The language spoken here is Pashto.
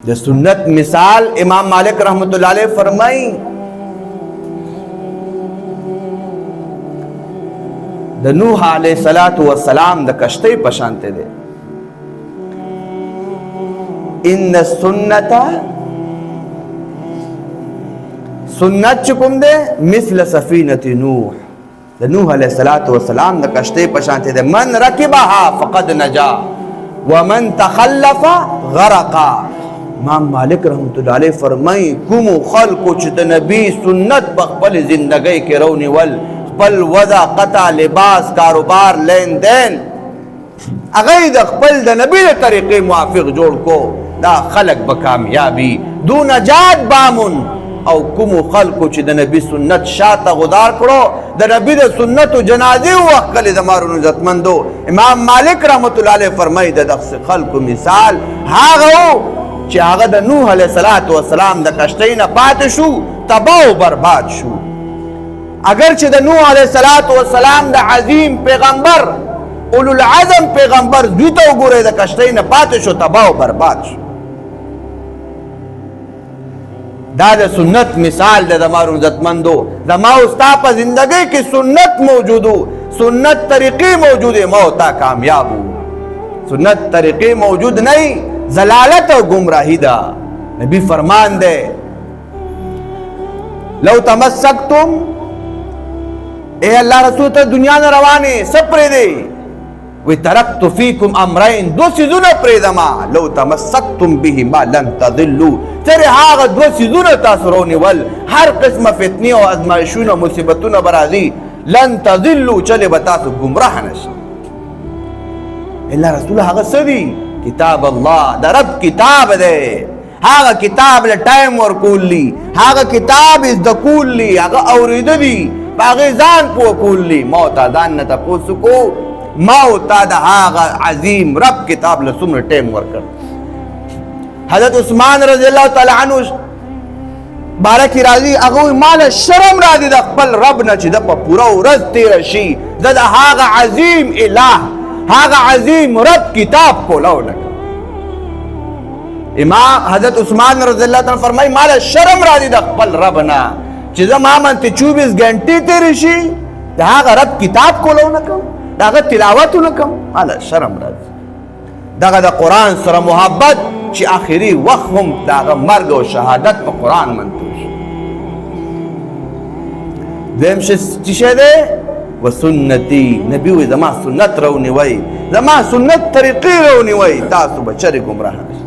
د سنت مثال امام مالک رحمت الله علیه فرمایي د نوح علیه السلام د کشتۍ په شانته ده. ان السنت سنت چې کوم ده مثل سفینه نوح د نوح علیه السلام د کشتۍ په شانته ده. من رکبها فقد نجا ومن تخلف غرقا. امام مالک رحمت الله علیه فرمایي کوم خلکو چې د نبی سنت په خپل زندګۍ کې رونیول، خپل وضع قطع لباس کاروبار لین دین هغه د خپل د نبی د طریقې موافق جوړ کو، دا خلق به کامیابی دو نجات بامون. او کوم خلکو چې د نبی سنت شاته غدار کړو، د نبی د سنت او جنازې وخت کله د مارونو عزتمندو، امام مالک رحمت الله علیه فرمایي د دغه خلکو مثال هغه چې هغه د نوح علیه السلام د کشتۍ نه پاتې شو، تباہ او برباد شو. اگر چې د نوح علیه السلام د عظیم پیغمبر اولو العزم پیغمبر دوی ته وګورئ د کشتۍ نه پاتې شو، تباہ او برباد شو. دا د سنت مثال د زمارو عزتمندو. زما او ستا په زندګۍ کې سنت موجودو، سنت طریقې موجودې، ما او تا کامیابو. سنت طریقې موجود نه ضلالت او گمراهی ده. نبی فرمان ده لو تمسکتم، اے اللہ رسول ته دنیا نه روانې سپرې دی وی ترکت فیکم امرین، دو سیزونه پریدما لو تمسکتم بهما لن تضلوا، ترې هغه دو سیزونه تاسو رونیول، هر قسمه فتنې او ازمایښونه مصیبتونه به راځي، لن تضلوا چلې به تاسو ګمراه نشئ. الله رسول هغه څه دي؟ کتاب الله، د رب کتاب دی. هغه کتاب له ټایم ورکولی، هغه کتاب زده کولی، هغه اورېده دي، په هغې ځان پوه کولی. ما او تا ځان نه تپوس کو، ما او تا د هغه عظیم رب کتاب له څومره ټایم ورکړ. حضرت عثمان رضی الله تعالی عنه باره کې راځي، هغه وایي ماله شرم راځي د خپل رب نه چې ده په پوره ورځ تېره شي، زه د هغه عظیم اله، هغه عظیم رب کتاب کولو نه کوم. امام حضرت عثمان رضی الله تعالی فرمایي ماله شرم راځي د خپل رب نه چې زه ما منته 24 غنټې تېرې شي د هغه رب کتاب کولو نه کوم، د هغه تلاوت نه کوم، ماله شرم راځي. دغه د قرآن سره محبت چې آخري وخت هم د هغه مرګ او شهادت په قرآن منتو شي. دویم چې شی دی وسنتي، نبي وایي زما سنت رونیوئ، زما سنت طریقې رونیوئ، تاسو به چرې ګمراه نشئ.